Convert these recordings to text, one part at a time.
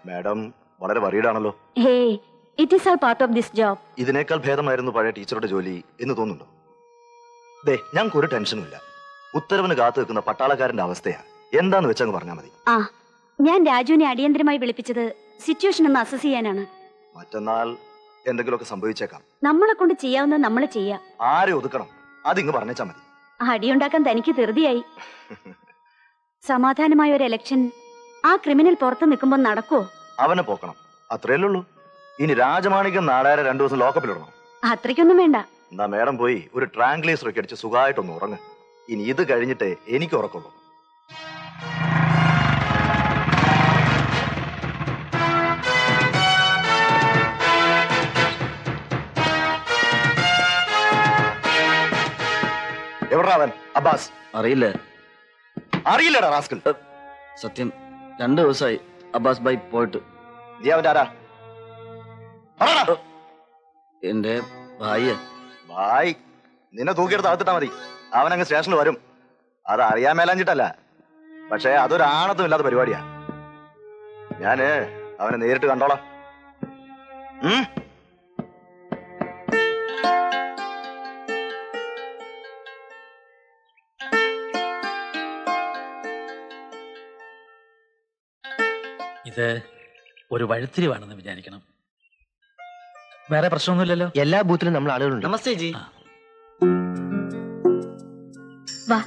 Madam വളരെ വറീഡാണല്ലോ. Hey, it is all part of this job. ഇതിനേക്കാൾ ഭേദമായിരുന്നു പഴയ ടീച്ചറുടെ ജോലി എന്ന് തോന്നുന്നുണ്ടോ? ദേ, ഞങ്ങൾക്ക് ഒരു ടെൻഷനും ഇല്ല. ഉത്തരവിന് കാത്തു നിൽക്കുന്ന പട്ടാളക്കാരന്റെ അവസ്ഥയാ. എന്താന്ന് വെച്ചങ്ങ് പറഞ്ഞാൽ മതി. ആ, ഞാൻ രാജുവിനെ അടിയന്തരമായി വിളിപ്പിച്ചത് സിറ്റുവേഷൻ ഒന്ന് അസസ് ചെയ്യാനാണ്. മറ്റന്നാൾ എന്തെങ്കിലുമൊക്കെ സംഭവിച്ചേക്കാം. നമ്മളെ കൊണ്ട് ചെയ്യാവുന്നത് നമ്മൾ ചെയ്യാം. ആരെ ഒതുക്കണം അതിങ്ങ് പറഞ്ഞാ മതി. അടിയുണ്ടാക്കാൻ തനിക്ക് ധൃതിയായി. സമാധാനമായ ഒരു ഇലക്ഷൻ ആ ക്രിമിനൽ പുറത്ത് നിൽക്കുമ്പോൾ നടക്കുവോ? അവനെ പോക്കണം, അത്രയല്ലേ ഉള്ളൂ. ഇനി രാജമാണിക്യം നാടാരെ 2 ദിവസം ലോക്കപ്പിലിടണം. അത്രയ്ക്കൊന്നും വേണ്ട. എന്നാ മേഡം പോയി ഒരു ട്രാങ്ക്ലേസർ ഒക്കെ അടിച്ച് സുഖമായിട്ടൊന്ന് ഉറങ്ങ്. ഇനി ഇത് കഴിഞ്ഞിട്ടേ എനിക്ക് ഉറക്കുള്ളൂ. എവിടാ അവൻ? അബ്ബാസ് അറിയില്ല. അറിയില്ലടാ റാസ്കൽ. സത്യം 2 ദിവസമായി അബ്ബാസ് ഭായ് പോയിട്ട്. നീ അവന്റെ ആരാ? എന്റെ ഭാര്യ. ഭായ് നിന്നെ തൂക്കിയെടുത്ത് അകത്തിട്ടാ മതി. അവനങ്ങ് സ്റ്റേഷനിൽ വരും. അത് അറിയാൻ മേലാഞ്ഞിട്ടല്ല, പക്ഷേ അതൊരു ആണത്തും ഇല്ലാത്ത പരിപാടിയാ. ഞാന് അവനെ നേരിട്ട് കണ്ടോളാം. ഇത് ഒരു വഴിത്തിരിവാണെന്ന് വിചാരിക്കണം. വേറെ പ്രശ്നമൊന്നുമില്ലല്ലോ. എല്ലാ ബൂത്തിലും നമ്മൾ ആളുകളുണ്ട്. നമസ്തേ ജി. വാ.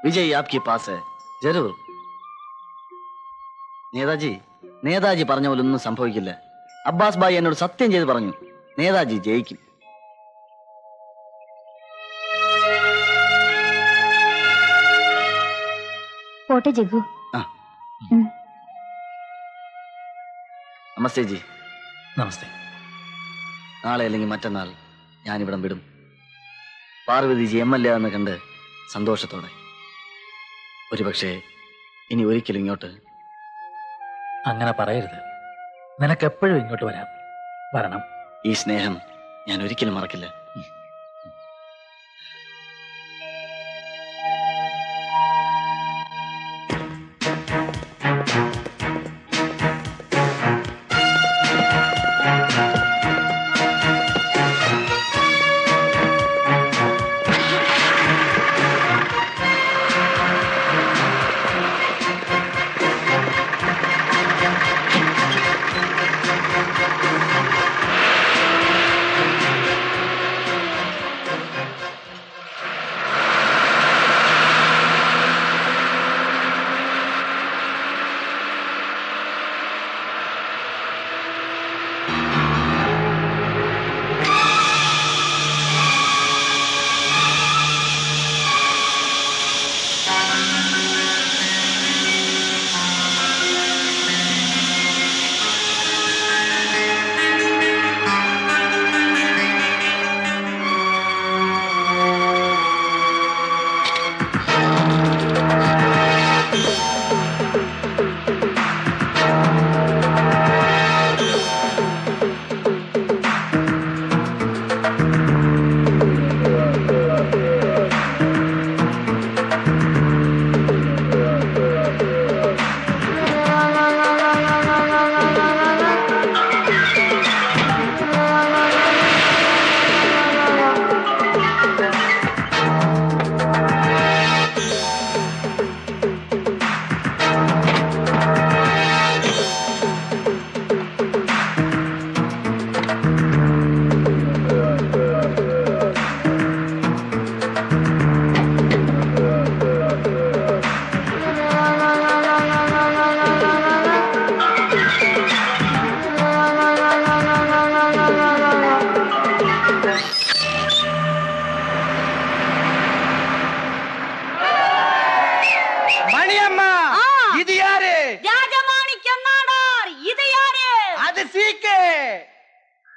വിജയ് ആപ്കി പാസ് ഹൈ. ജരൂർ. നേതാജി പറഞ്ഞ പോലെ ഒന്നും സംഭവിക്കില്ല. അബ്ബാസ് ഭായ് എന്നോട് സത്യം ചെയ്ത് പറഞ്ഞു, നേതാജി ജയിക്കും. പോട്ടെ ജഗ്ഗു. നമസ്തേ ജി. നമസ്തേ. നാളെ അല്ലെങ്കിൽ മറ്റന്നാൾ ഞാനിവിടം വിടും. പാർവതിജി MLA എന്ന് കണ്ട് സന്തോഷത്തോടെ. ഒരുപക്ഷെ ഇനി ഒരിക്കലും ഇങ്ങോട്ട്. അങ്ങനെ പറയരുത്. നിനക്ക് എപ്പോഴും ഇങ്ങോട്ട് വരണം. ഈ സ്നേഹം ഞാൻ ഒരിക്കലും മറക്കില്ല.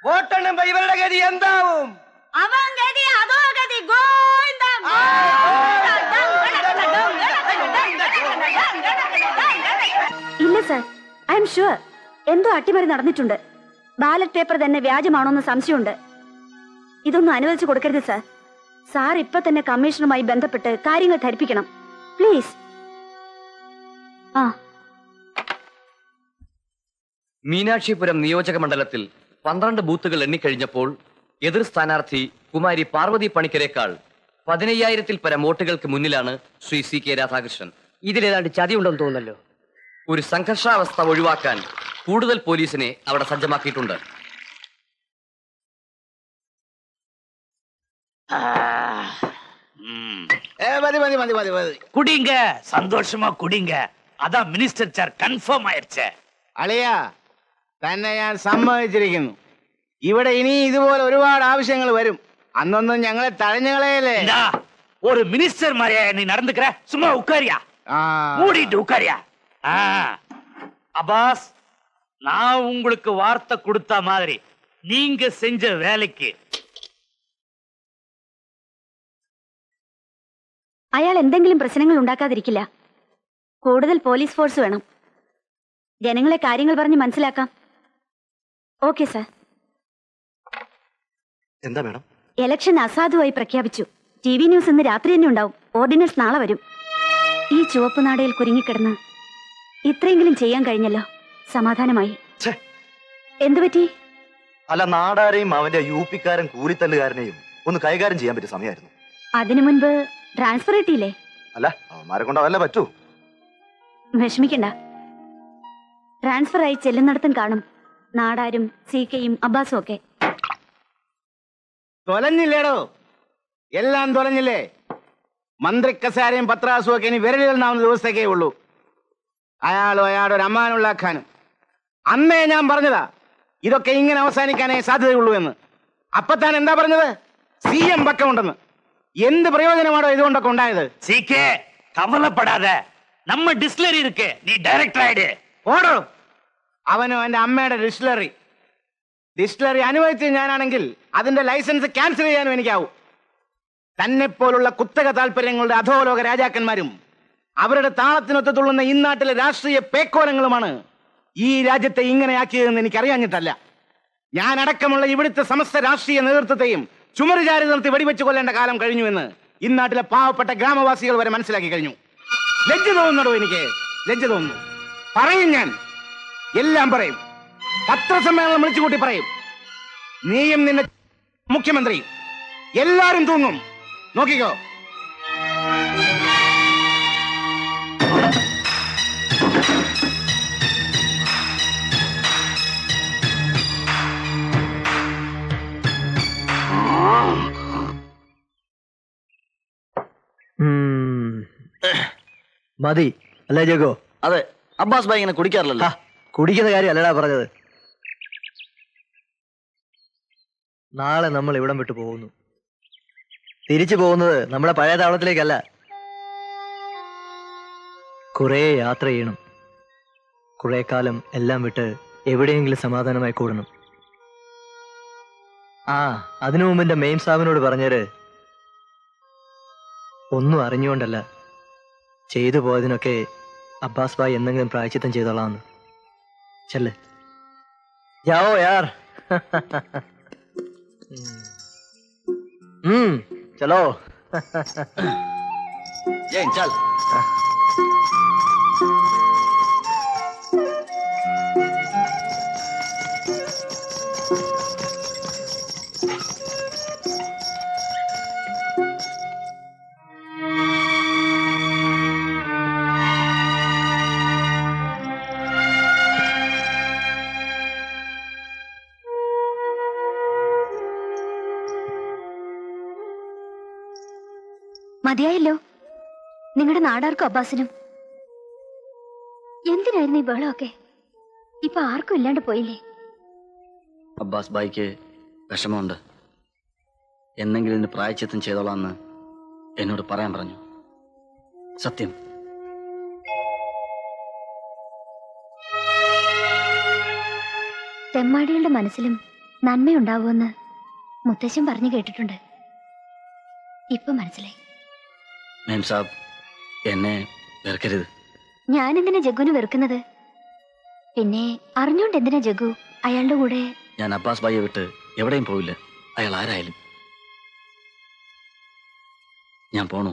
വോട്ടെണ്ണുമ്പോ ഇവരുടെ ഗതി എന്താവും? ഇല്ല സർ, ഐ എം ഷുവർ എന്തോ അട്ടിമറി നടന്നിട്ടുണ്ട്. ബാലറ്റ് പേപ്പർ തന്നെ വ്യാജമാണോന്ന് സംശയമുണ്ട്. ഇതൊന്നും അനുവദിച്ചു കൊടുക്കരുത് സർ. സാർ ഇപ്പൊ തന്നെ കമ്മീഷണറുമായി ബന്ധപ്പെട്ട് കാര്യങ്ങൾ ധരിപ്പിക്കണം പ്ലീസ്. ആ മീനാക്ഷിപുരം നിയോജക മണ്ഡലത്തിൽ 12 ബൂത്തുകൾ എണ്ണിക്കഴിഞ്ഞപ്പോൾ എതിർ സ്ഥാനാർത്ഥി കുമാരി പാർവതി പണിക്കരേക്കാൾ 15,000-ൽ പരം വോട്ടുകൾക്ക് മുന്നിലാണ് ശ്രീ CK രാധാകൃഷ്ണൻ. ഇതിലേതാണ്ട് ചതിയുണ്ടെന്ന് തോന്നുന്നല്ലോ. ഒരു സംഘർഷാവസ്ഥ ഒഴിവാക്കാൻ കൂടുതൽ പോലീസിനെ അവിടെ സജ്ജമാക്കിയിട്ടുണ്ട്. குடிங்க சந்தோஷமா குடிங்க. அதான் மினிஸ்டர் சார் கன்ஃபார்ம் ஆயிருச்சே. അളിയാ തന്നെ ഞാൻ സമ്മതിച്ചിരിക്കുന്നു. ഇവിടെ ഇനി ഇതുപോലെ ഒരുപാട് ആവശ്യങ്ങൾ വരും. അന്നൊന്നും ഞങ്ങളെ തഴഞ്ഞുകളയല്ലേ. இந்தா, ஒரு மினிஸ்டர் மாதிரியா நீ நடந்துக்கிற? சும்மா உட்காரியா, மூடிட்டு உட்காரியா. அப்பாஸ், நான் உங்களுக்கு வார்த்தை கொடுத்த மாதிரி நீங்க செஞ்ச வேலைக்கு അയാൾ എന്തെങ്കിലും പ്രശ്നങ്ങൾ ഉണ്ടാക്കാതിരിക്കില്ല. കൂടുതൽ പോലീസ് ഫോഴ്സ് വേണം. ജനങ്ങളെ കാര്യങ്ങൾ പറഞ്ഞ് മനസ്സിലാക്കാം. Okay sir. എന്താ മേഡം? ഇലക്ഷൻ അസാധുവായി പ്രഖ്യാപിച്ചു. TV ന്യൂസ് ഇന്ന് രാത്രി തന്നെ ഉണ്ടാവും. ഓർഡിനൻസ് നാളെ വരും. ഈ ചുവപ്പ് നാടയിൽ കുരുങ്ങിക്കിടന്ന് ഇത്രയെങ്കിലും ചെയ്യാൻ കഴിഞ്ഞല്ലോ. സമാധാനമായി. ഛെ, എന്തുപറ്റി? അല്ല, നാടാരെയും അവന്റെ UP-ക്കാരൻ കൂലിത്തല്ലുകാരനെയും ഒന്ന് കൈകാര്യം ചെയ്യാൻ പറ്റിയ സമയമായിരുന്നു. അതിനു മുൻപ് ട്രാൻസ്ഫർ കിട്ടിയില്ലേ? അല്ല, അവന്മാരെ കൊണ്ട് അതല്ലേ പറ്റൂ. വിഷമിക്കണ്ട. ട്രാൻസ്ഫർ ആയി ചെല്ലുന്നിടത്തും കാണും നാടാരും CKയും അബ്ബാസും ഒക്കെ. തൊലഞ്ഞില്ലേടോ, എല്ലാം തൊലഞ്ഞില്ലേ? മന്ത്രി കസാരയും പത്രാസും ഒക്കെ ഇനി വിരലിലെണ്ണാവുന്ന ദിവസത്തേക്കേ ഉള്ളൂ. അയാളും അയാളുടെ ഒരു അമ്മാനുള്ള ഖാനും. അന്നേ ഞാൻ പറഞ്ഞതാ ഇതൊക്കെ ഇങ്ങനെ അവസാനിക്കാനേ സാധ്യതയുള്ളൂ എന്ന്. അപ്പത്താൻ എന്താ പറഞ്ഞത്? CM പക്കമുണ്ടെന്ന്. എന്ത് പ്രയോജനമാണോ ഇതുകൊണ്ടൊക്കെ ഉണ്ടായത്? சீக்கே கவலைப்படாத, நம்ம டிஸ்லரி இருக்கு, நீ டைரக்டர் ஆயிடு. ഓടോ. അവനോ എന്റെ അമ്മയുടെ ഡിസ്റ്റിലറി അനുവദിച്ച് ഞാനാണെങ്കിൽ അതിന്റെ ലൈസൻസ് ക്യാൻസൽ ചെയ്യാനും എനിക്കാവും. തന്നെ പോലുള്ള കുത്തക താല്പര്യങ്ങളുടെ അധോലോക രാജാക്കന്മാരും അവരുടെ താളത്തിനൊത്ത് തുള്ളുന്ന ഇന്നാട്ടിലെ രാഷ്ട്രീയ പേക്കോലങ്ങളുമാണ് ഈ രാജ്യത്തെ ഇങ്ങനെയാക്കിയതെന്ന് എനിക്കറിയാഞ്ഞിട്ടല്ല. ഞാൻ അടക്കമുള്ള ഇവിടുത്തെ സമസ്ത രാഷ്ട്രീയ നേതൃത്വത്തെയും ചുമരുചാരി നിർത്തി വെടിവെച്ച് കൊല്ലേണ്ട കാലം കഴിഞ്ഞുവെന്ന് ഇന്നാട്ടിലെ പാവപ്പെട്ട ഗ്രാമവാസികൾ വരെ മനസ്സിലാക്കി കഴിഞ്ഞു. ലജ്ജ തോന്നുന്നുണ്ടോ? എനിക്ക് ലജ്ജ തോന്നുന്നു. പറയും, ഞാൻ എല്ലാം പറയും. പത്രസമ്മേളനം വിളിച്ചുകൂട്ടി പറയും. നീയും നിന്റെ മുഖ്യമന്ത്രി എല്ലാരും തൂങ്ങും. നോക്കിക്കോ. മതി അല്ലേ ജഗോ? അതെ, അബ്ബാസ് ഭായ് ഇങ്ങനെ കുടിക്കാറില്ലല്ലോ. കുടിക്കുന്ന കാര്യം അല്ലടാ പറഞ്ഞത്. നാളെ നമ്മൾ ഇവിടം വിട്ടു പോകുന്നു. തിരിച്ചു പോകുന്നത് നമ്മുടെ പഴയ താവളത്തിലേക്കല്ല. കുറെ യാത്ര ചെയ്യണം. കുറെ കാലം എല്ലാം വിട്ട് എവിടെയെങ്കിലും സമാധാനമായി കൂടണം. അതിനു മുമ്പ് എന്റെ മെയിൻ സാബിനോട് പറഞ്ഞേര്, ഒന്നും അറിഞ്ഞുകൊണ്ടല്ല, ചെയ്തു പോയതിനൊക്കെ അബ്ബാസ് ഭായ് എന്തെങ്കിലും പ്രായച്ചിത്തം ചെയ്തോളാന്ന്. ചെല്ലേ ജാവോ യാർ. ചലോ. ചൽ. മതിയായല്ലോ നിങ്ങളുടെ നാടാർക്കും അബ്ബാസിനും. എന്തിനായിരുന്നു ഈ ബഹളമൊക്കെ? ഇപ്പൊ ആർക്കും ഇല്ലാണ്ട് പോയില്ലേ? അബ്ബാസ് ഭായിക്ക് വിഷമമുണ്ട്. എന്നെങ്കിലും ഇതിന് പ്രായച്ചിത്തം ചെയ്തോളാന്ന് എന്നോട് പറയാൻ പറഞ്ഞു. സത്യം. തെമ്മാടികളുടെ മനസ്സിലും നന്മയുണ്ടാവുമെന്ന് മുത്തശ്ശൻ പറഞ്ഞു കേട്ടിട്ടുണ്ട്. ഇപ്പൊ മനസ്സിലായി. മേം സാബ്, എന്നെ വെറുക്കരുത്. ഞാൻ എന്തിനാ ജഗ്ഗുവിനെ വെറുക്കുന്നത്? പിന്നെ അറിഞ്ഞോണ്ട് എന്തിനാ ജഗ്ഗു അയാളുടെ കൂടെ? ഞാൻ അബ്ബാസ് ഭായിയെ വിട്ട് എവിടെയും പോവില്ല, അയാൾ ആരായാലും. ഞാൻ പോണു.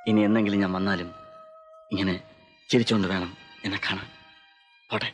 ഇനി എന്നെങ്കിലും ഞാൻ വന്നാലും ഇങ്ങനെ ചിരിച്ചുകൊണ്ട് വേണം എന്നെ കാണാൻ. പോട്ടെ.